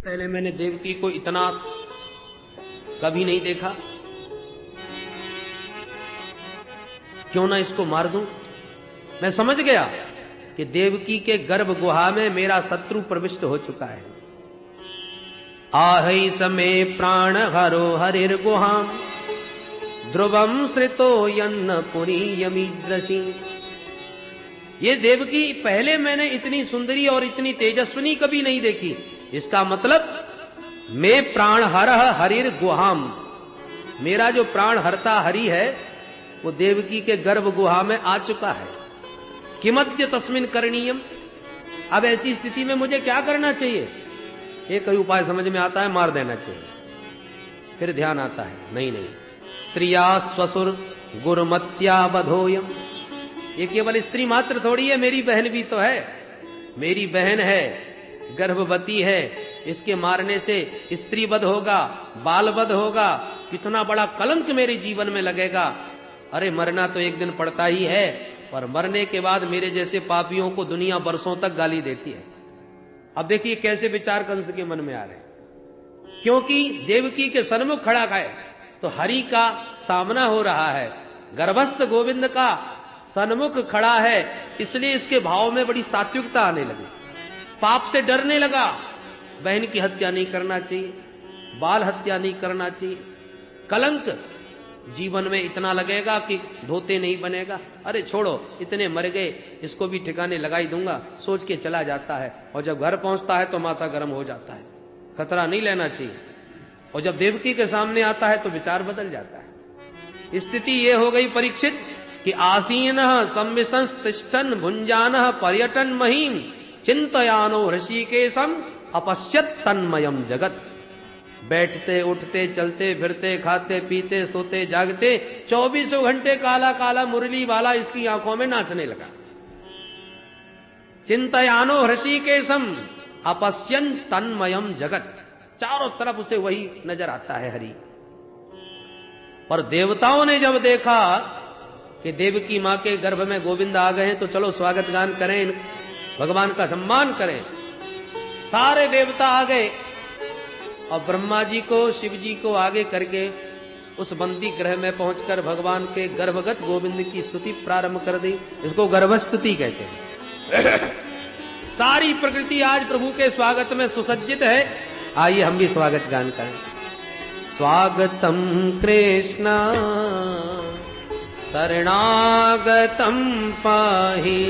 पहले मैंने देवकी को इतना कभी नहीं देखा, क्यों ना इसको मार दूं। मैं समझ गया कि देवकी के गर्भ गुहा में मेरा शत्रु प्रविष्ट हो चुका है। आहै समय प्राण हरो हरिर गुहाम ध्रुवम श्रितो यन्न पुरी यमीद्रसी। ये देवकी पहले मैंने इतनी सुंदरी और इतनी तेजस्विनी कभी नहीं देखी। इसका मतलब मैं प्राण हर हरिर गुहाम, मेरा जो प्राण हरता हरि है वो देवकी के गर्भ गुहा में आ चुका है। किमद्य तस्मिन करणीयम, अब ऐसी स्थिति में मुझे क्या करना चाहिए? एक ही उपाय समझ में आता है, मार देना चाहिए। फिर ध्यान आता है नहीं नहीं, स्त्रिया स्वसुर गुरुमत्या बधोयम। ये केवल स्त्री मात्र थोड़ी है, मेरी बहन भी तो है। मेरी बहन है, गर्भवती है, इसके मारने से स्त्री वध होगा, बाल वध होगा, कितना बड़ा कलंक मेरे जीवन में लगेगा। अरे मरना तो एक दिन पड़ता ही है, पर मरने के बाद मेरे जैसे पापियों को दुनिया बरसों तक गाली देती है। अब देखिए कैसे विचार कंस के मन में आ रहे, क्योंकि देवकी के सन्मुख खड़ा है तो हरि का सामना हो रहा है, गर्भस्थ गोविंद का सन्मुख खड़ा है, इसलिए इसके भाव में बड़ी सात्विकता आने लगी। पाप से डरने लगा। बहन की हत्या नहीं करना चाहिए, बाल हत्या नहीं करना चाहिए, कलंक जीवन में इतना लगेगा कि धोते नहीं बनेगा। अरे छोड़ो, इतने मर गए, इसको भी ठिकाने लगा ही दूंगा, सोच के चला जाता है। और जब घर पहुंचता है तो माथा गर्म हो जाता है, खतरा नहीं लेना चाहिए। और जब देवकी के सामने आता है तो विचार बदल जाता है। स्थिति ये हो गई परीक्षित कि आसीन संविशंस्तिष्ठन् भुंजानः पर्यटन महीम चिंतयानो ऋषिकेशम अपश्यत तन्मयम जगत। बैठते उठते चलते फिरते खाते पीते सोते जागते 24 घंटे काला काला मुरली वाला इसकी आंखों में नाचने लगा। चिंतयानो ऋषिकेशम अपश्यन तन्मयम जगत, चारों तरफ उसे वही नजर आता है हरि। पर देवताओं ने जब देखा कि देवकी मां के गर्भ में गोविंद आ गए हैं तो चलो स्वागत गान करें, भगवान का सम्मान करें। सारे देवता आ गए और ब्रह्मा जी को शिव जी को आगे करके उस बंदी ग्रह में पहुंचकर भगवान के गर्भगत गोविंद की स्तुति प्रारंभ कर दी। इसको गर्भस्तुति कहते हैं। सारी प्रकृति आज प्रभु के स्वागत में सुसज्जित है। आइए हम भी स्वागत गान करें। स्वागतम कृष्ण शरणागतम पाहि,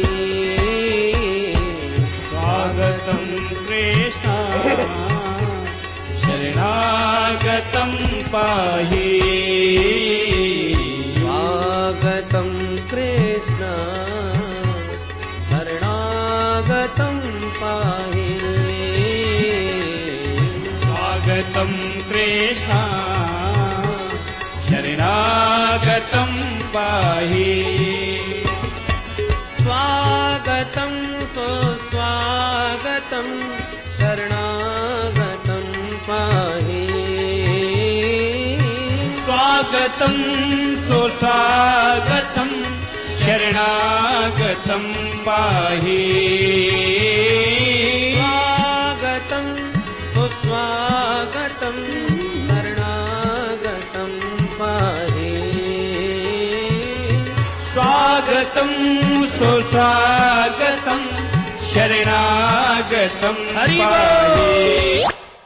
स्वागतं कृष्ण शरणागतं पाहि, स्वागतं कृष्ण शरणागतं पाहि, स्वागतं कृष्ण शरणागतं पाहि, स्वागतं सुस्वागतं शरणागतं पाहि, स्वागतं सुस्वागतं शरणागतं पाहि, स्वागतं सुस्वागतं शरणागतं पाहि, स्वागतं सुस्वागतं शरणागतं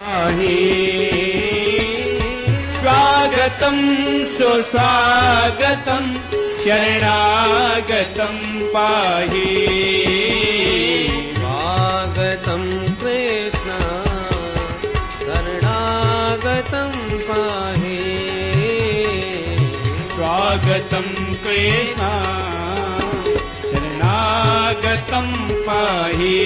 पाहि, स्वागतं सुस्वागतं शरणागतं पाहि, स्वागतं कृष्ण शरणागतं पाहि, स्वागतं कृष्ण शरणागतं पाहि,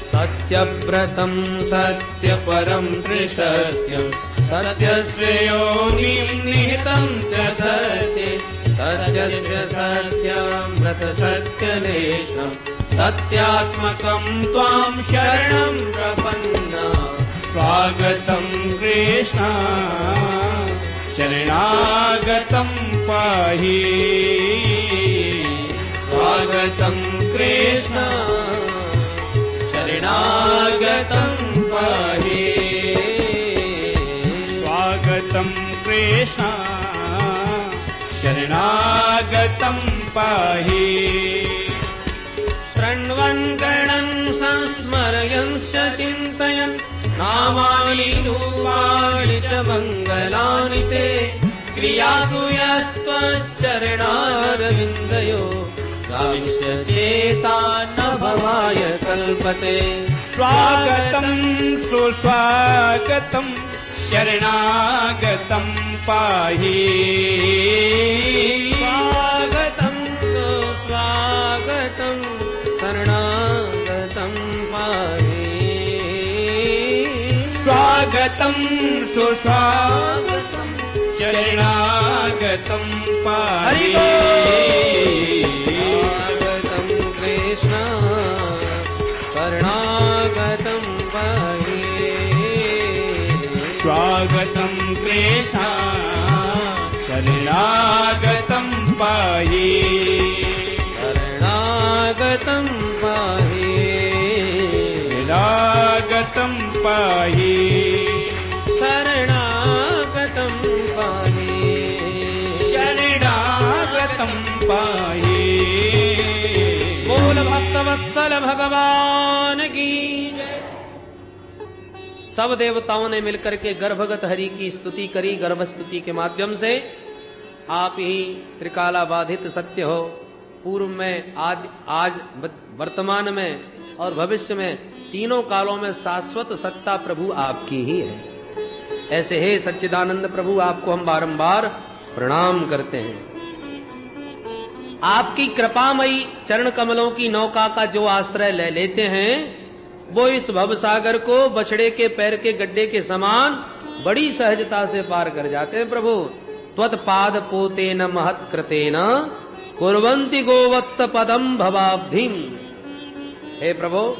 सत्यव्रतं सत्यपरं त्रिसत्यं सत्यस्य योनिं निहितं च सत्ये, सत्यस्य सत्यमृत सत्यलेशं सत्यात्मकं त्वां शरणं प्रपन्ना। स्वागतं कृष्ण शरणागतं पाहि, स्वागतं कृष्ण शरणागतं पाहि। शरणागतं पाहि शृण्वन् गणन् संस्मरयंश्च चिन्तयन् नामानि रूपाणि च मङ्गलानि ते क्रियासु यस्त्वच्चरणारविन्दयो गाविश्च चेता न भवाय कल्पते स्वागतं सुस्वागतं शरणागतं पाहि स्वागतं सुस्वागतं शरणागतं पाहि स्वागतं सुस्वागतं शरणागतं पाहि स्वागतं कृष्ण शरणागतं पाहि स्वागतं कृष्ण शरणागतं पाहि शरणागतं पाहि शरणागतं पाहि शरणागतं पाहि शरणागतं पाहि बोल भक्तवत्सल भगवान की जय। सब देवताओं ने मिलकर के गर्भगत हरि की स्तुति करी। गर्भ स्तुति के माध्यम से आप ही त्रिकाला बाधित सत्य हो। पूर्व में, आज वर्तमान में और भविष्य में तीनों कालों में शाश्वत सत्ता प्रभु आपकी ही है। ऐसे हे सच्चिदानंद प्रभु, आपको हम बारंबार प्रणाम करते हैं। आपकी कृपामयी चरण कमलों की नौका का जो आश्रय ले लेते हैं, वो इस भवसागर को बछड़े के पैर के गड्ढे के समान बड़ी सहजता से पार कर जाते हैं। प्रभु त्वत्पाद पोतेन महत्कृतेन कुर्वन्ति गोवत्स पदम भवाब्धिम। हे प्रभु,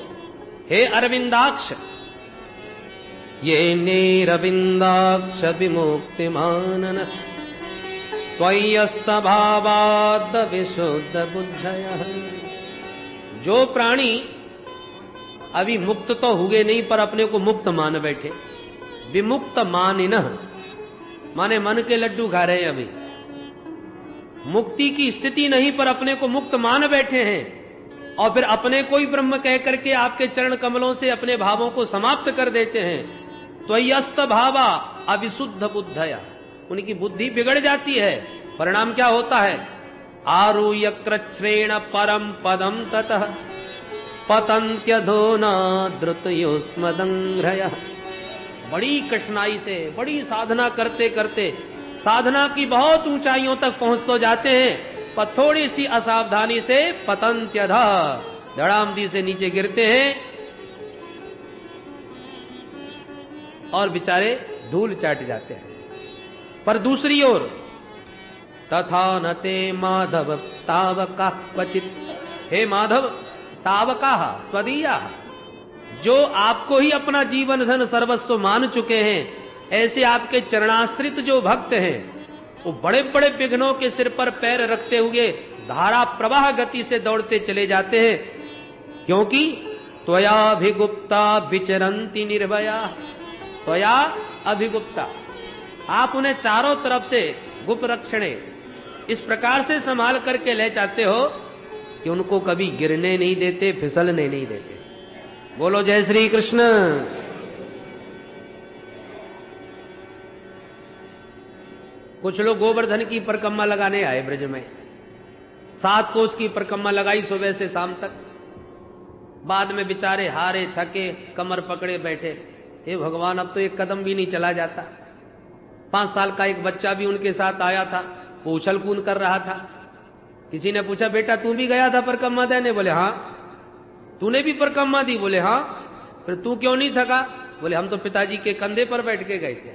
हे अरविंदाक्ष, ये नेरविंदाक्ष विमुक्तिमाननस् त्वय्यस्तभावाद् विशुद्ध बुद्धयः। जो प्राणी अभी मुक्त तो हुए नहीं पर अपने को मुक्त मान बैठे, विमुक्त मानिनः माने मन के लड्डू खा रहे हैं, अभी मुक्ति की स्थिति नहीं पर अपने को मुक्त मान बैठे हैं और फिर अपने को ही ब्रह्म कह करके आपके चरण कमलों से अपने भावों को समाप्त कर देते हैं। त्वय्यस्त भावा अविशुद्ध बुद्धया, उनकी बुद्धि बिगड़ जाती है। परिणाम क्या होता है? आरूह्य कृच्छ्रेण परम पदम ततः पतन्त्यधोना द्रुतयोस्मदंघ्रयः। बड़ी कठिनाई से, बड़ी साधना करते करते साधना की बहुत ऊंचाइयों तक पहुंच तो जाते हैं, पर थोड़ी सी असावधानी से पतन्त्यधः धड़ामदी से नीचे गिरते हैं और बेचारे धूल चाट जाते हैं। पर दूसरी ओर तथा नते माधव तावका क्वचित, हे माधव तावका त्वदीया, जो आपको ही अपना जीवन धन सर्वस्व मान चुके हैं, ऐसे आपके चरणाश्रित जो भक्त हैं, वो बड़े बड़े विघ्नों के सिर पर पैर रखते हुए धारा प्रवाह गति से दौड़ते चले जाते हैं, क्योंकि त्वया अभिगुप्ता विचरन्ति निर्भया। त्वया अभिगुप्ता, आप उन्हें चारों तरफ से गुप्त रक्षणे इस प्रकार से संभाल करके ले जाते हो कि उनको कभी गिरने नहीं देते, फिसलने नहीं देते। बोलो जय श्री कृष्ण। कुछ लोग गोवर्धन की परिक्रमा लगाने आए ब्रज में, 7 कोस की परिक्रमा लगाई सुबह से शाम तक। बाद में बेचारे हारे थके कमर पकड़े बैठे, हे भगवान अब तो एक कदम भी नहीं चला जाता। 5 साल का एक बच्चा भी उनके साथ आया था, वो उछल कूद कर रहा था। किसी ने पूछा बेटा तू भी गया था परिक्रमा देने? बोले हाँ। तूने भी परिक्रमा दी? बोले हाँ। फिर तू क्यों नहीं थका? बोले हम तो पिताजी के कंधे पर बैठ के गए थे।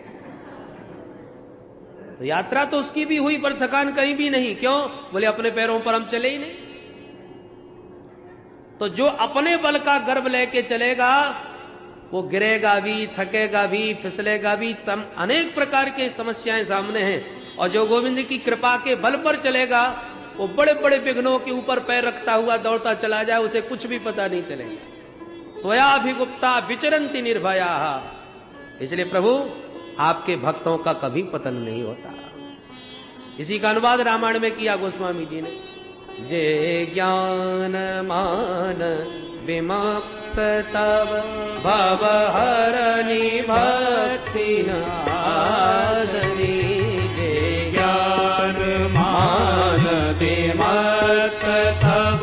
तो यात्रा तो उसकी भी हुई पर थकान कहीं भी नहीं। क्यों? बोले अपने पैरों पर हम चले ही नहीं। तो जो अपने बल का गर्व लेके चलेगा वो गिरेगा भी, थकेगा भी, फिसलेगा भी, तम अनेक प्रकार की समस्याएं सामने हैं। और जो गोविंद की कृपा के बल पर चलेगा वो बड़े बड़े विघ्नों के ऊपर पैर रखता हुआ दौड़ता चला जाए, उसे कुछ भी पता नहीं चलेगा। त्वया अभिगुप्ता विचरन्ति निर्भया। इसलिए प्रभु आपके भक्तों का कभी पतन नहीं होता। इसी का अनुवाद रामायण में किया गोस्वामी जी ने। जे ज्ञान मान विमुक्त तब भव हरनि भक्ति नादरी। जे ज्ञान मान विमुक्त तब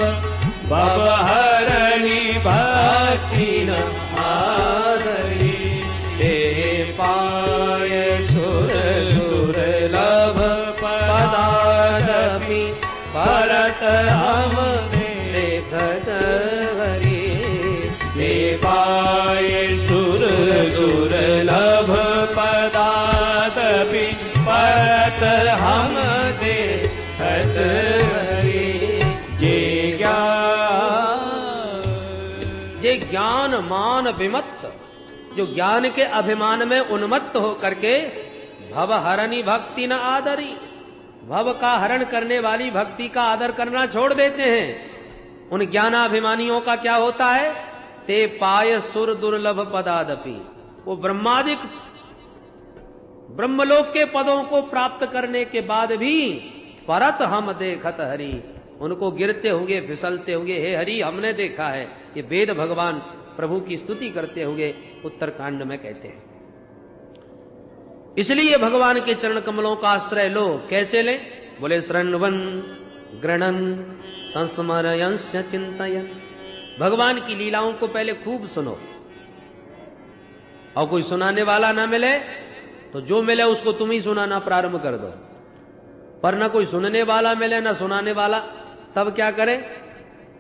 भव हरनि भक्ति नादरी। हे पाय सुर दुर्लभ पदारपि परत हम देखत हरि। हे पाय सुर दुर्लभ पदारपि परत हम देखत हरि। जे ज्ञान मान विमत्त, जो ज्ञान के अभिमान में उन्मत्त हो करके भव हरनि भक्ति न आदरी, भव का हरण करने वाली भक्ति का आदर करना छोड़ देते हैं। उन ज्ञानाभिमानियों का क्या होता है? ते पाय सुर दुर्लभ पदादपि, वो ब्रह्मादिक ब्रह्मलोक के पदों को प्राप्त करने के बाद भी परत हम देखत हरि, उनको गिरते होंगे फिसलते होंगे हे हरि हमने देखा है। ये वेद भगवान प्रभु की स्तुति करते हुए उत्तरकांड में कहते हैं। इसलिए भगवान के चरण कमलों का आश्रय लो। कैसे लें? बोले शृण्वन् गृणन् संस्मरयंश्च चिंतयन्। भगवान की लीलाओं को पहले खूब सुनो, और कोई सुनाने वाला ना मिले तो जो मिले उसको तुम ही सुनाना प्रारंभ कर दो। पर ना कोई सुनने वाला मिले ना सुनाने वाला, तब क्या करें?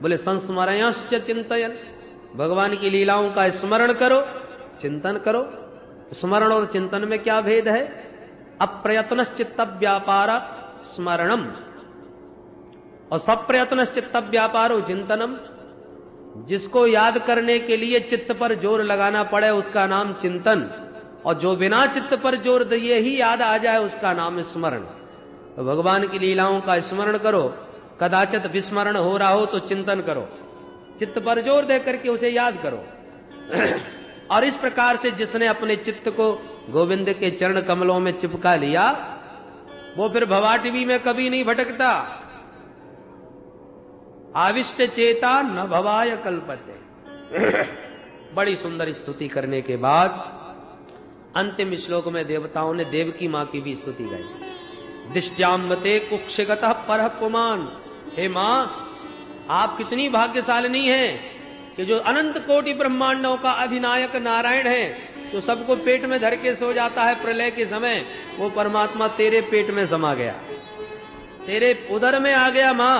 बोले संस्मरयंश्च चिंतयन्, भगवान की लीलाओं का स्मरण करो, चिंतन करो। स्मरण और चिंतन में क्या भेद है? अप्रयत्नश्चित्त व्यापार स्मरणम और सप्रयत्नश्चित्त व्यापारो चिंतनम। जिसको याद करने के लिए चित्त पर जोर लगाना पड़े उसका नाम चिंतन, और जो बिना चित्त पर जोर दिए ही याद आ जाए उसका नाम स्मरण। तो भगवान की लीलाओं का स्मरण करो, कदाचित विस्मरण हो रहा हो तो चिंतन करो, चित्त पर जोर दे करके उसे याद करो। और इस प्रकार से जिसने अपने चित्त को गोविंद के चरण कमलों में चिपका लिया वो फिर भवाटवी में कभी नहीं भटकता। आविष्ट चेता न भवाय कल्पते। बड़ी सुंदर स्तुति करने के बाद अंतिम श्लोक में देवताओं ने देवकी मां की भी स्तुति गाई। दिष्ट्याम्बते कुक्षगतः परः पुमान्। हे मां, आप कितनी भाग्यशालिनी हैं कि जो अनंत कोटि ब्रह्मांडों का अधिनायक नारायण है, जो सबको पेट में धर के सो जाता है प्रलय के समय, वो परमात्मा तेरे पेट में समा गया, तेरे उदर में आ गया मां।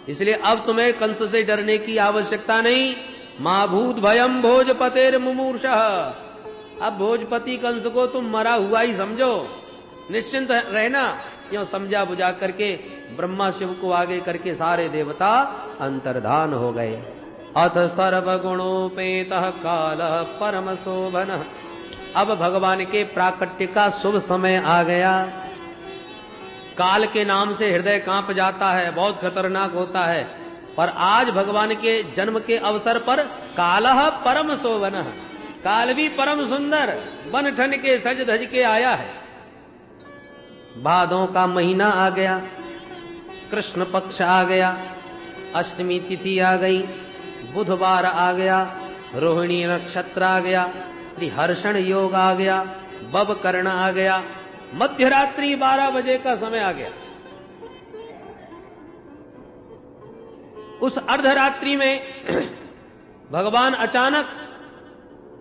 इसलिए अब तुम्हें कंस से डरने की आवश्यकता नहीं। मां भूत भयम भोजपतेर मुमूर्षः। अब भोजपति कंस को तुम मरा हुआ ही समझो, निश्चिंत रहना। क्यों? समझा बुझा करके ब्रह्मा शिव को आगे करके सारे देवता अंतर्धान हो गए। अथ सर्वगुणोपेतः कालः परम शोभनः। अब भगवान के प्राकट्य का शुभ समय आ गया। काल के नाम से हृदय कांप जाता है, बहुत खतरनाक होता है, पर आज भगवान के जन्म के अवसर पर कालः परम शोभनः, काल भी परम सुंदर बन ठन के सज धज के आया है। भादों का महीना आ गया, कृष्ण पक्ष आ गया, अष्टमी तिथि आ गई, बुधवार आ गया, रोहिणी नक्षत्र आ गया, श्री हर्षण योग आ गया, बब कर्ण आ गया, मध्य रात्रि 12 बजे का समय आ गया। उस अर्धरात्रि में भगवान अचानक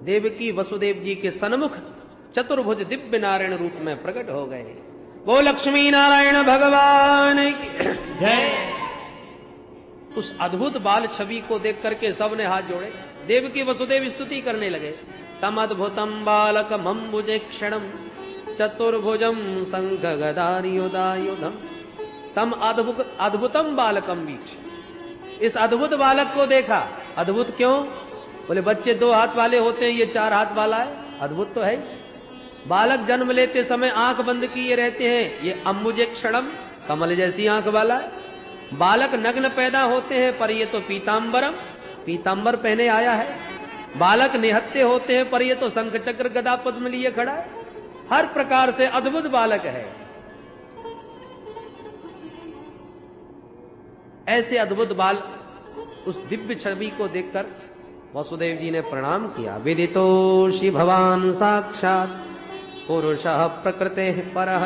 देवकी वसुदेव जी के सन्मुख चतुर्भुज दिव्य नारायण रूप में प्रकट हो गए। वो लक्ष्मी नारायण भगवान की जय। उस अद्भुत बाल छवि को देख करके सबने हाथ जोड़े, देवकी वसुदेव स्तुति करने लगे। तम अद्भुतम बालक मम्बुजे क्षणम चतुर्भुजम संघ गदायुधायुधम। तम अद्भुतम बालकम बीच। इस अद्भुत बालक को देखा। अद्भुत क्यों? बोले बच्चे 2 हाथ वाले होते हैं, ये 4 हाथ वाला है, अद्भुत तो है। बालक जन्म लेते समय आंख बंद किए रहते हैं, ये अम्बुजे क्षणम, कमल जैसी आंख वाला है। बालक नग्न पैदा होते हैं, पर ये तो पीतांबरम, पीतांबर पहने आया है। बालक निहत्ते होते हैं, पर ये तो शंख चक्र गदा पद्म लिए खड़ा है। हर प्रकार से अद्भुत बालक है। ऐसे अद्भुत बाल, उस दिव्य छवि को देखकर वसुदेव जी ने प्रणाम किया। विदितोषि भवान साक्षात पुरुषः प्रकृते परः।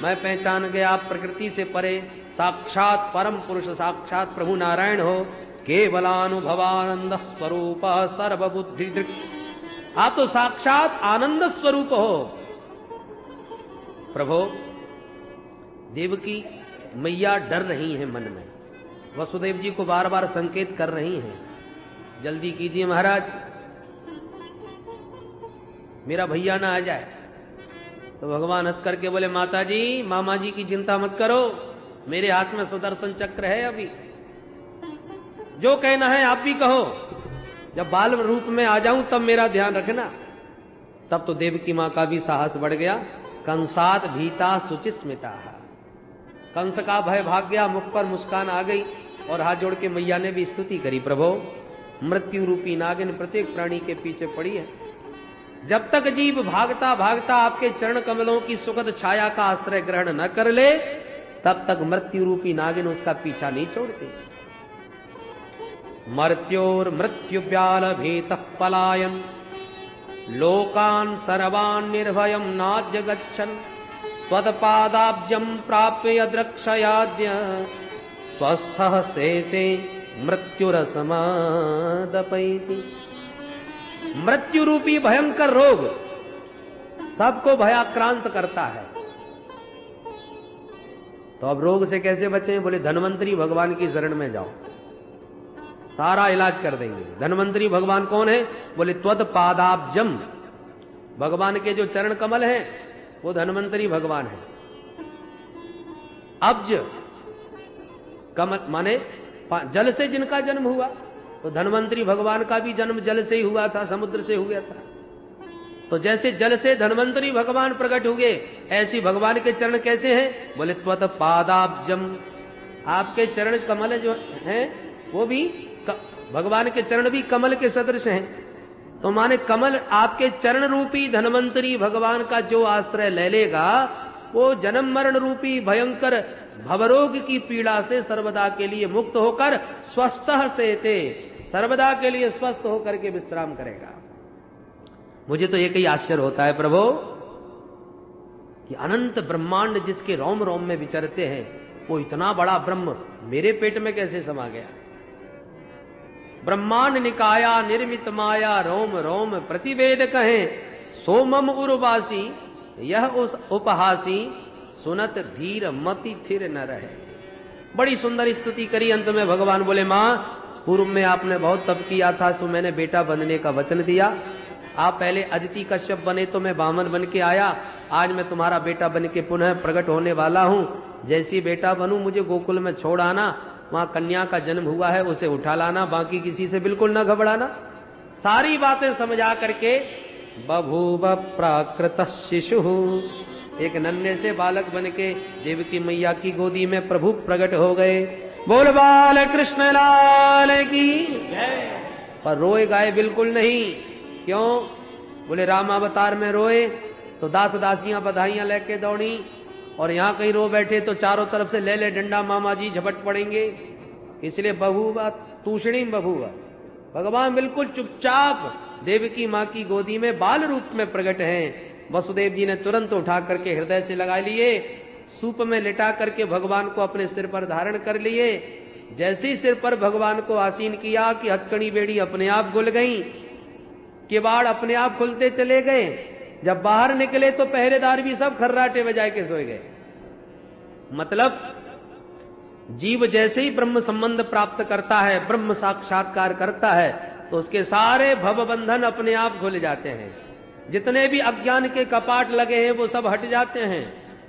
मैं पहचान गया आप प्रकृति से परे साक्षात परम पुरुष, साक्षात प्रभु नारायण हो। केवलानुभवानंद स्वरूप सर्वबुद्धि दृक्। आप तो साक्षात आनंद स्वरूप हो। प्रभु, देवकी मैया डर रही हैं मन में, वसुदेव जी को बार बार संकेत कर रही हैं, जल्दी कीजिए महाराज, मेरा भैया ना आ जाए। तो भगवान हंस करके बोले, माता जी, मामा जी की चिंता मत करो, मेरे हाथ में सुदर्शन चक्र है, अभी जो कहना है आप भी कहो, जब बाल रूप में आ जाऊं तब मेरा ध्यान रखना। तब तो देवकी मां का भी साहस बढ़ गया। कंसात भीता सुचिस्मिता, कंस का भय भाग गया, मुख पर मुस्कान आ गई और हाथ जोड़ के मैया ने भी स्तुति करी। प्रभु, मृत्यु रूपी नागिन प्रत्येक प्राणी के पीछे पड़ी है। जब तक जीव भागता भागता आपके चरण कमलों की सुखद छाया का आश्रय ग्रहण न कर ले, तब तक मृत्यु रूपी नागिन उसका पीछा नहीं छोड़ती। मर्त्योर मृत्यु व्याल भीतः पलायन लोकान सर्वान निर्भयम नाद्य गच्छन त्वत्पादाब्जं प्राप्य यद्रक्षयाद्य स्वस्थः सेते मृत्युरसमादपैति। मृत्यु रूपी भयंकर रोग सबको भयाक्रांत करता है। तो अब रोग से कैसे बचें? बोले धन्वंतरी भगवान की शरण में जाओ, सारा इलाज कर देंगे। धन्वंतरी भगवान कौन है? बोले त्वत्पादाब्जम, भगवान के जो चरण कमल हैं वो धन्वंतरी भगवान है। अब्ज कमल माने जल से जिनका जन्म हुआ, तो धन्वंतरी भगवान का भी जन्म जल से ही हुआ था, समुद्र से हुआ था। तो जैसे जल से धन्वंतरी भगवान प्रकट हुए, ऐसी भगवान के चरण कैसे हैं? बोले त्वत्पादाब्जम, आपके चरण कमल जो हैं वो भी भगवान के चरण भी कमल के सदृश हैं। तो माने कमल आपके चरण रूपी धन्वंतरी भगवान का जो आश्रय ले लेगा, वो जन्म मरण रूपी भयंकर भवरोग की पीड़ा से सर्वदा के लिए मुक्त होकर स्वस्थः सेते, सर्वदा के लिए स्वस्थ होकर के विश्राम करेगा। मुझे तो एक ही आश्चर्य होता है प्रभु कि अनंत ब्रह्मांड जिसके रोम रोम में विचरते हैं, वो इतना बड़ा ब्रह्म मेरे पेट में कैसे समा गया? ब्रह्मांड निकाया निर्मित माया रोम रोम प्रतिवेद कहें, सोमम उर्वासी यह उस उपहासी सुनत धीर मति थिर न रहे। बड़ी सुंदर स्तुति करी। अंत में भगवान बोले, मां, पूर्व में आपने बहुत तप किया था, सो मैंने बेटा बनने का वचन दिया। आप पहले अदिति कश्यप बने तो मैं वामन बन के आया, आज मैं तुम्हारा बेटा बन के पुनः प्रकट होने वाला हूं। जैसी बेटा बनूं मुझे गोकुल में छोड़ आना, वहां कन्या का जन्म हुआ है उसे उठा लाना, बाकी किसी से बिल्कुल न घबराना। सारी बातें समझा करके बभूव प्राकृत शिशु, एक नन्हे से बालक बन के देवकी मैया की गोदी में प्रभु प्रकट हो गए। बोल बाल कृष्ण लाल की जय। पर रोए गाए बिल्कुल नहीं। क्यों? बोले राम अवतार में रोए तो दास दासियां बधाइयां लेके दौड़ी, और यहां कहीं रो बैठे तो चारों तरफ से ले ले डंडा मामा जी झपट पड़ेंगे। इसलिए बभूवा तूषणी बभूवा, भगवान बिल्कुल चुपचाप देवकी मां की गोदी में बाल रूप में प्रकट हैं। वसुदेव जी ने तुरंत उठा करके हृदय से लगा लिए, सूप में लिटा करके भगवान को अपने सिर पर धारण कर लिए। जैसे ही सिर पर भगवान को आसीन किया कि हथकड़ी बेड़ी अपने आप खुल गई, किवाड़ अपने आप खुलते चले गए। जब बाहर निकले तो पहरेदार भी सब खर्राटे बजा के सोए गए। मतलब जीव जैसे ही ब्रह्म संबंध प्राप्त करता है, ब्रह्म साक्षात्कार करता है, तो उसके सारे भव बंधन अपने आप खुल जाते हैं। जितने भी अज्ञान के कपाट लगे हैं वो सब हट जाते हैं।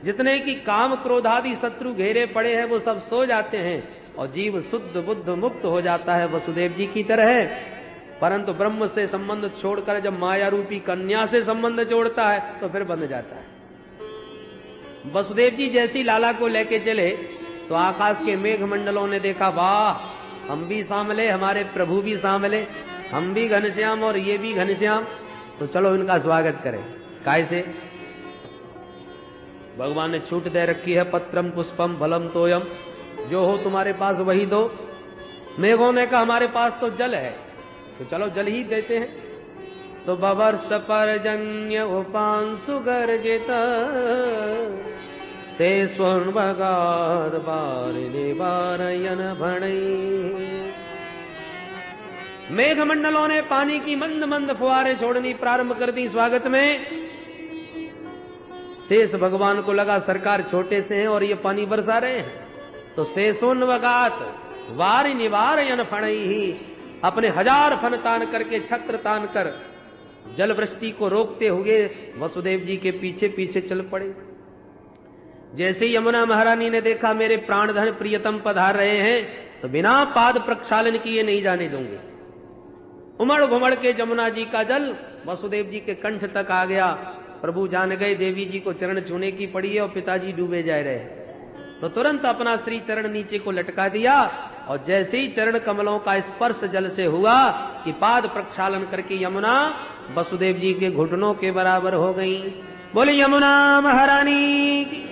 जितने की काम क्रोधादि शत्रु घेरे पड़े हैं वो सब सो जाते हैं, और जीव शुद्ध बुद्ध मुक्त हो जाता है वसुदेव जी की तरह। परंतु ब्रह्म से संबंध छोड़कर जब माया रूपी कन्या से संबंध जोड़ता है तो फिर बंध जाता है। वसुदेव जी जैसी लाला को लेके चले तो आकाश के मेघ मंडलों ने देखा, वाह, हम भी सांवले, हमारे प्रभु भी सांवले, हम भी घनश्याम और ये भी घनश्याम, तो चलो इनका स्वागत करें। कैसे? भगवान ने छूट दे रखी है, पत्रम पुष्पम फलम तोयम जो हो तुम्हारे पास वही दो। मेघों ने कहा हमारे पास तो जल है, तो चलो जल ही देते हैं। तो बवर्ष पर्जन्य उपांशु गर्जित ते स्वर्ण बगार बारिने बारयन भणई। मेघमंडलों ने पानी की मंद मंद फुहारें छोड़नी प्रारंभ कर दी स्वागत में। शेष भगवान को लगा सरकार छोटे से हैं और ये पानी बरसा रहे हैं, तो शेषोन्वगात वारि निवारयन फणई ही अपने 1000 फन तान करके छत्र तान कर जल वृष्टि को रोकते हुए वसुदेव जी के पीछे पीछे चल पड़े। जैसे यमुना महारानी ने देखा मेरे प्राणधन प्रियतम पधार रहे हैं, तो बिना पाद प्रक्षालन किए नहीं जाने दूंगे। उमड़ घुमड़ के जमुना जी का जल वसुदेव जी के कंठ तक आ गया। प्रभु जान गए देवी जी को चरण छूने की पड़ी है और पिताजी डूबे जा रहे हैं, तो तुरंत अपना श्री चरण नीचे को लटका दिया और जैसे ही चरण कमलों का स्पर्श जल से हुआ कि पाद प्रक्षालन करके यमुना वसुदेव जी के घुटनों के बराबर हो गई। बोले यमुना महारानी की।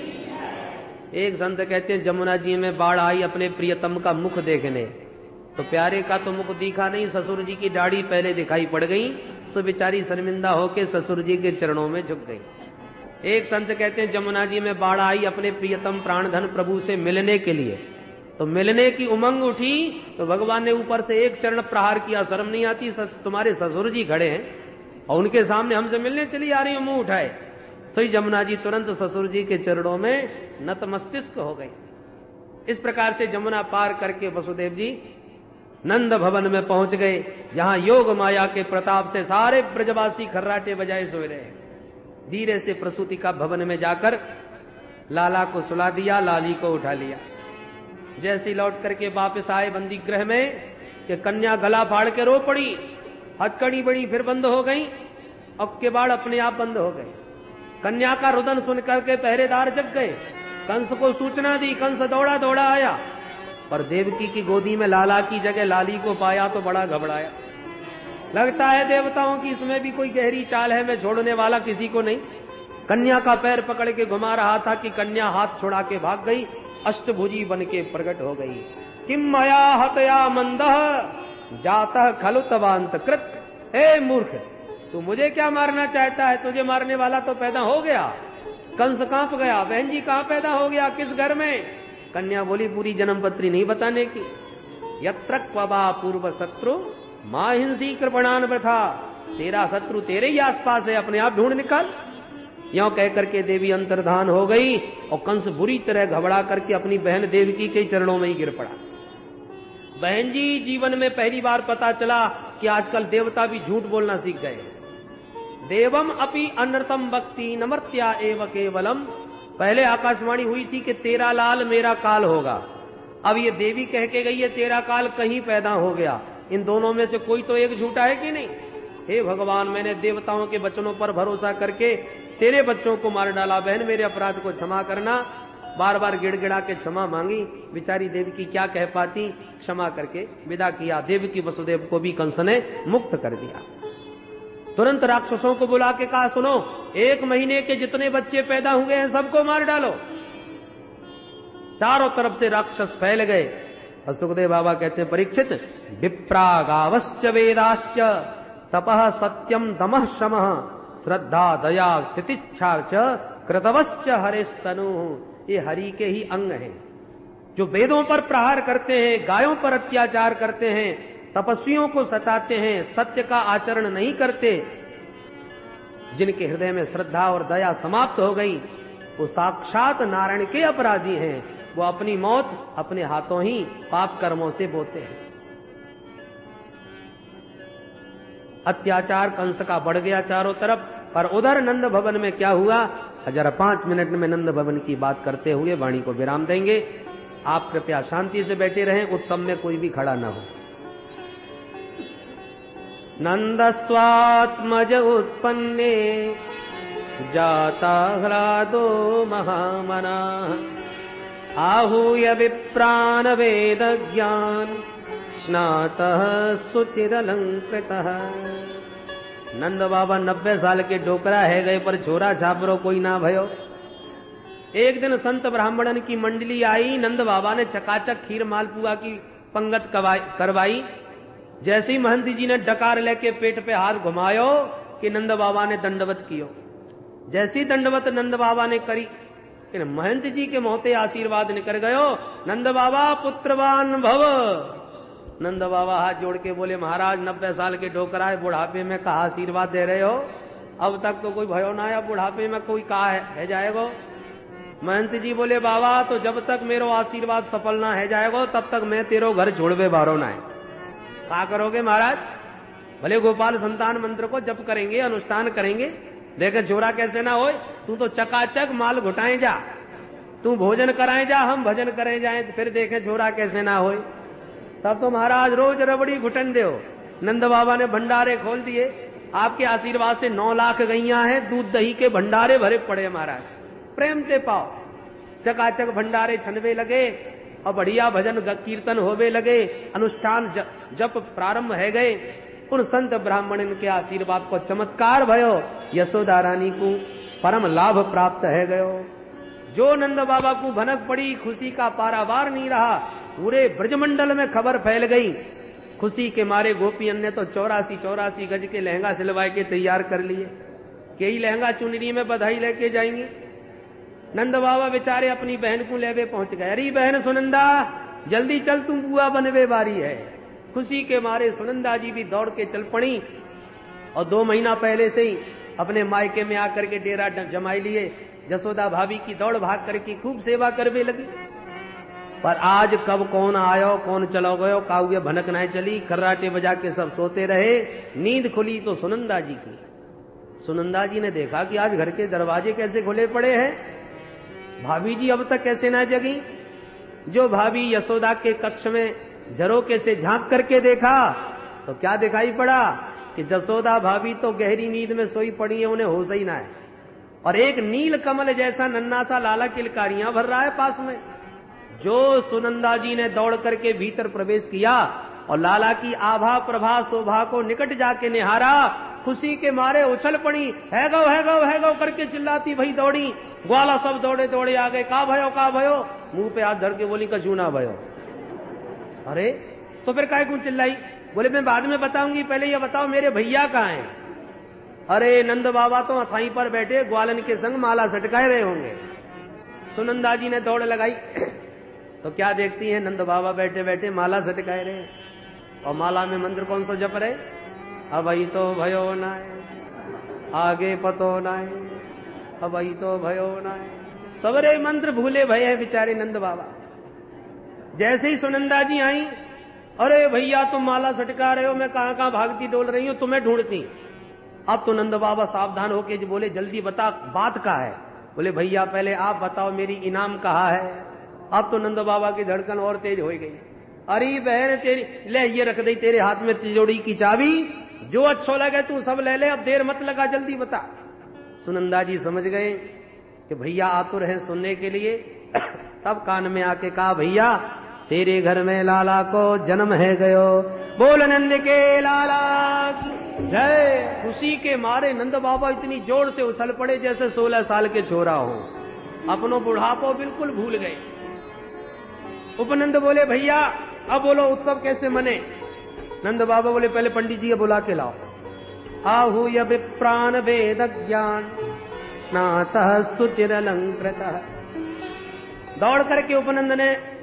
एक संत कहते हैं जमुना जी में बाढ़ आई अपने प्रियतम का मुख देखने, तो प्यारे का तो मुख दिखा नहीं, ससुर जी की दाढ़ी पहले दिखाई पड़ गई, तो बेचारी शर्मिंदा होकर ससुर जी के चरणों में झुक गई। एक संत कहते हैं जमुना जी में बाढ़ आई अपने प्रियतम प्राणधन प्रभु से मिलने के लिए, तो मिलने की उमंग उठी, तो भगवान ने ऊपर से एक चरण प्रहार किया। शर्म नहीं आती, तुम्हारे ससुर जी खड़े हैं और उनके सामने हमसे मिलने चली आ रही हो, मुंह उठाए। तो ही जमुना जी तुरंत ससुर जी के चरणों में नतमस्तिष्क हो गई। इस प्रकार से जमुना पार करके वसुदेव जी नंद भवन में पहुंच गए, जहां योग माया के प्रताप से सारे ब्रजवासी खर्राटे बजाए सोए रहे। धीरे से प्रसूति का भवन में जाकर लाला को सुला दिया, लाली को उठा लिया। जैसे लौट करके वापस आए बंदी गृह में कि कन्या गला फाड़ के रो पड़ी, हथकड़ी बड़ी फिर बंद हो गई, अब के बाद अपने आप बंद हो गए। कन्या का रुदन सुन करके पहरेदार जग गए, कंस को सूचना दी, कंस दौड़ा दौड़ा आया, पर देवकी की गोदी में लाला की जगह लाली को पाया तो बड़ा घबराया। लगता है देवताओं की इसमें भी कोई गहरी चाल है, मैं छोड़ने वाला किसी को नहीं। कन्या का पैर पकड़ के घुमा रहा था कि कन्या हाथ छुड़ा के भाग गई, अष्टभुजी बन के प्रकट हो गई। किम मया हतया मंदः जातः खलु तवांत कृत। हे मूर्ख, तू मुझे क्या मारना चाहता है? तुझे मारने वाला तो पैदा हो गया। कंस कांप गया, बहन जी कहां पैदा हो गया, किस घर में? कन्या बोली पूरी जन्म पत्री नहीं बताने की। यत्र क्वबा पूर्व शत्रु मां हिंसी कृपणान वृथा। तेरा शत्रु तेरे ही आसपास है, अपने आप ढूंढ निकाल। यों कह करके देवी अंतर्धान हो गई और कंस बुरी तरह घबरा करके अपनी बहन देवकी के चरणों में ही गिर पड़ा। बहन जी, जीवन में पहली बार पता चला कि आजकल देवता भी झूठ बोलना सीख गए। देवम अपि अनृतम भक्ति नमर्त्या एव केवलम। पहले आकाशवाणी हुई थी कि तेरा लाल मेरा काल होगा, अब ये देवी कह के गई है तेरा काल कहीं पैदा हो गया। इन दोनों में से कोई तो एक झूठा है कि नहीं? हे भगवान, मैंने देवताओं के वचनों पर भरोसा करके तेरे बच्चों को मार डाला, बहन मेरे अपराध को क्षमा करना। बार बार गिड़गिड़ा के क्षमा मांगी। बेचारी देवकी क्या कह पाती, क्षमा करके विदा किया। देवकी वसुदेव को भी कंस ने मुक्त कर दिया। तुरंत राक्षसों को बुला के कहा, सुनो, 1 महीने के जितने बच्चे पैदा हुए हैं सबको मार डालो। चारों तरफ से राक्षस फैल गए। और सुखदेव बाबा कहते हैं, परीक्षित, विप्रागावश्च वेदाश्च तपः सत्यम दमः शमः श्रद्धा दया तितिच्छा च कृतवश्च हरेस्तनु। ये हरि के ही अंग हैं, जो वेदों पर प्रहार करते हैं, गायों पर अत्याचार करते हैं, तपस्वियों को सताते हैं, सत्य का आचरण नहीं करते। जिनके हृदय में श्रद्धा और दया समाप्त हो गई, वो साक्षात नारायण के अपराधी हैं। वो अपनी मौत अपने हाथों ही पाप कर्मों से बोते हैं। अत्याचार कंस का बढ़ गया चारों तरफ, पर उधर नंद भवन में क्या हुआ, जरा 5 मिनट में नंद भवन की बात करते हुए वाणी को विराम देंगे। आप कृपया शांति से बैठे रहें, उत्सव में कोई भी खड़ा न हो। नंदस्त्वात्मज उत्पन्ने जाता ह्लादो महामना आहूय विप्रान वेद ज्ञान स्नातः सुचिरलंकृतः। नंद बाबा 90 साल के डोकरा है गए, पर छोरा छापरो कोई ना भयो। एक दिन संत ब्राह्मणन की मंडली आई, नंद बाबा ने चकाचक खीर मालपुआ की पंगत करवाई। जैसे ही महंत जी ने डकार लेके पेट पे हाथ घुमायो कि नंद बाबा ने दंडवत कियो। जैसी दंडवत नंद बाबा ने करी कि महंत जी के मोहते आशीर्वाद निकल गयो, नंद बाबा पुत्रवान भव। नंद बाबा हाथ जोड़ के बोले, महाराज 90 साल के डोकराए, बुढ़ापे में कहा आशीर्वाद दे रहे हो? अब तक तो कोई भयो ना आया, बुढ़ापे में कोई कहा है जाएगो? महंत जी बोले, बाबा तो जब तक मेरो आशीर्वाद सफल ना है जाएगो तब तक मैं तेरो घर छोड़वे बारो ना है। क्या करोगे महाराज? भले गोपाल संतान मंत्र को जप करेंगे, अनुष्ठान करेंगे, देखे छोरा कैसे ना होए। तू तो चकाचक माल घुटाए जा, तू भोजन कराए जा, हम भजन करें जाए, फिर देखे छोरा कैसे ना होए। तब तो महाराज रोज रबड़ी घुटन दो। नंद बाबा ने भंडारे खोल दिए। आपके आशीर्वाद से 9 लाख गैया हैं, दूध दही के भंडारे भरे पड़े महाराज। प्रेम से पाओ। चकाचक भंडारे छनवे लगे और बढ़िया भजन कीर्तन होवे लगे, अनुष्ठान जप प्रारंभ है गए। उन संत ब्राह्मण के आशीर्वाद को चमत्कार भयो, यशोदा रानी को परम लाभ प्राप्त है गयो। जो नंद बाबा को भनक पड़ी, खुशी का पारावार नहीं रहा। पूरे ब्रजमंडल में खबर फैल गई। खुशी के मारे गोपियन ने तो 84 गज के लहंगा सिलवाए के तैयार कर लिए। कई लहंगा चुनरी में बधाई लेके जाएंगे। नंद बाबा बेचारे अपनी बहन को लेवे पहुंच गए। अरे बहन सुनंदा, जल्दी चल, तुम बुआ बनवे बारी है। खुशी के मारे सुनंदा जी भी दौड़ के चल पड़ी और 2 महीना पहले से ही अपने मायके में आकर के डेरा जमाई लिए। यशोदा भाभी की दौड़ भाग करके खूब सेवा करवे लगी। पर आज कब कौन आयो, कौन चलो गयो, काउगे भनक नहीं चली। खर्राटे बजा के सब सोते रहे। नींद खुली तो सुनंदा जी की। सुनंदा जी ने देखा कि आज घर के दरवाजे कैसे खुले पड़े हैं, भाभी जी अब तक कैसे ना जगी। जो भाभी यशोदा के कक्ष में झरोके से झांक करके देखा तो क्या दिखाई पड़ा कि यशोदा भाभी तो गहरी नींद में सोई पड़ी है, उन्हें होश ही ना है। और एक नील कमल जैसा नन्ना सा लाला किलकारियां भर रहा है पास में। जो सुनंदा जी ने दौड़ करके भीतर प्रवेश किया और लाला की आभा प्रभा शोभा को निकट जाके निहारा, खुशी के मारे उछल पड़ी। है गौ करके चिल्लाती भई दौड़ी। ग्वाला सब दौड़े दौड़े आ गए। का भयो? मुंह पे हाथ धर के बोली, कछु ना भयो। अरे तो फिर काय क्यों चिल्लाई? बोले मैं बाद में बताऊंगी, पहले ये बताओ मेरे भैया कहाँ हैं? अरे नंद बाबा तो अथाई पर बैठे ग्वालन के संग माला सटकाए रहे होंगे। सुनंदा जी ने दौड़ लगाई तो क्या देखती है, नंद बाबा बैठे बैठे माला सटकाए रहे। और माला में मंत्र कौन सा जप रहे? अबई तो भयो नाय, आगे पतो नाय, अबई तो भयो नाय। सबरे मंत्र भूले भय है बेचारे नंद बाबा। जैसे ही सुनंदा जी आई, अरे भैया तुम माला सटका रहे हो, मैं कहां कहां भागती डोल रही हूं, तुम्हें ढूंढती। अब तो नंद बाबा सावधान होके जो बोले, जल्दी बता बात का है। बोले भैया पहले आप बताओ मेरी इनाम कहाँ है। अब तो नंद बाबा की धड़कन और तेज हो गई। अरे बहन तेरी, ले ये रख दई तेरे हाथ में तिजोरी की चाबी, जो अच्छो लगे तू सब ले ले, अब देर मत लगा, जल्दी बता। सुनंदा जी समझ गए कि भैया आतुर हैं सुनने के लिए। तब कान में आके कहा, भैया तेरे घर में लाला को जन्म है गयो, बोल नंद के लाला जय। खुशी के मारे नंद बाबा इतनी जोर से उछल पड़े जैसे 16 साल के छोरा हो। अपनो बुढ़ापो बिल्कुल भूल गए। उपनंद बोले, भैया अब बोलो उत्सव कैसे मने? नंद बाबा बोले, पहले पंडित जी को बुला के लाओ। आहूय विप्रान वेद ज्ञान स्नातः सुचिरलंकृतः। दौड़ करके उपनंद ने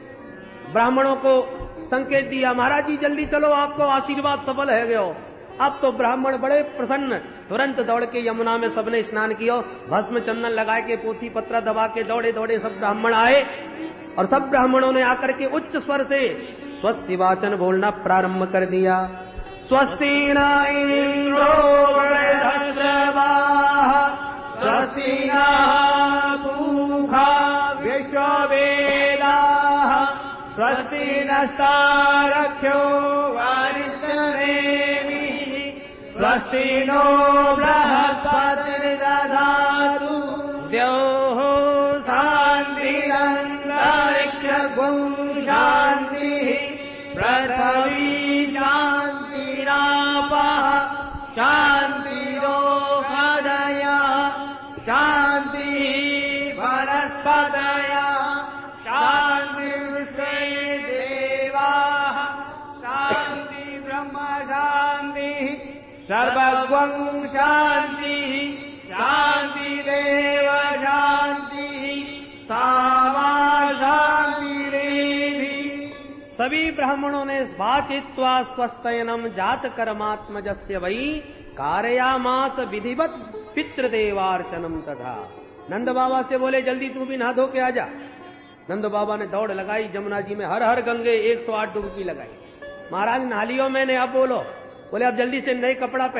ब्राह्मणों को संकेत दिया, महाराज जी जल्दी चलो, आपको आशीर्वाद सफल है गयो। अब तो ब्राह्मण बड़े प्रसन्न, तुरंत दौड़ के यमुना में सबने स्नान किया, भस्म चंदन लगाए के पोथी पत्रा दबा के दौड़े दौड़े सब ब्राह्मण आए। और सब ब्राह्मणों ने आकर के उच्च स्वर से स्वस्ति वाचन बोलना प्रारंभ कर दिया। स्वस्ति न इंद्रो वृद्धश्रवाः, स्वस्ति नः पूषा विश्ववेदाः, स्वस्ति नस्तारक्षो वारिष्ठनेमिः, स्वस्ति नो बृहस्पतिर्दधातु द्यौः शान्तिरन्तरिक्षगुं शान्तिः, पृथिवी शान्तिरापः शान्तिरोषधयः शान्तिः वनस्पतिः वनस्पतया शान्तिर्विश्वे देवाः शान्ति ब्रह्म शान्तिः सर्वगं शान्तिः शान्तिरेव शान्तिः सामा शान्तिरेधि। सभी ब्राह्मणों ने स्वाचित्वा स्वस्तयनम जात कर्मात्मजस्य वही कारयामास विधिवत पितृदेवार्चनम तथा। नंद बाबा से बोले जल्दी तू भी नहा धो के आजा। नंद बाबा ने दौड़ लगाई, जमुना जी में हर हर गंगे 108 डुबकी लगाई। महाराज नहा लियो मैंने, अब बोलो। बोले अब जल्दी से नए कपड़ा पहन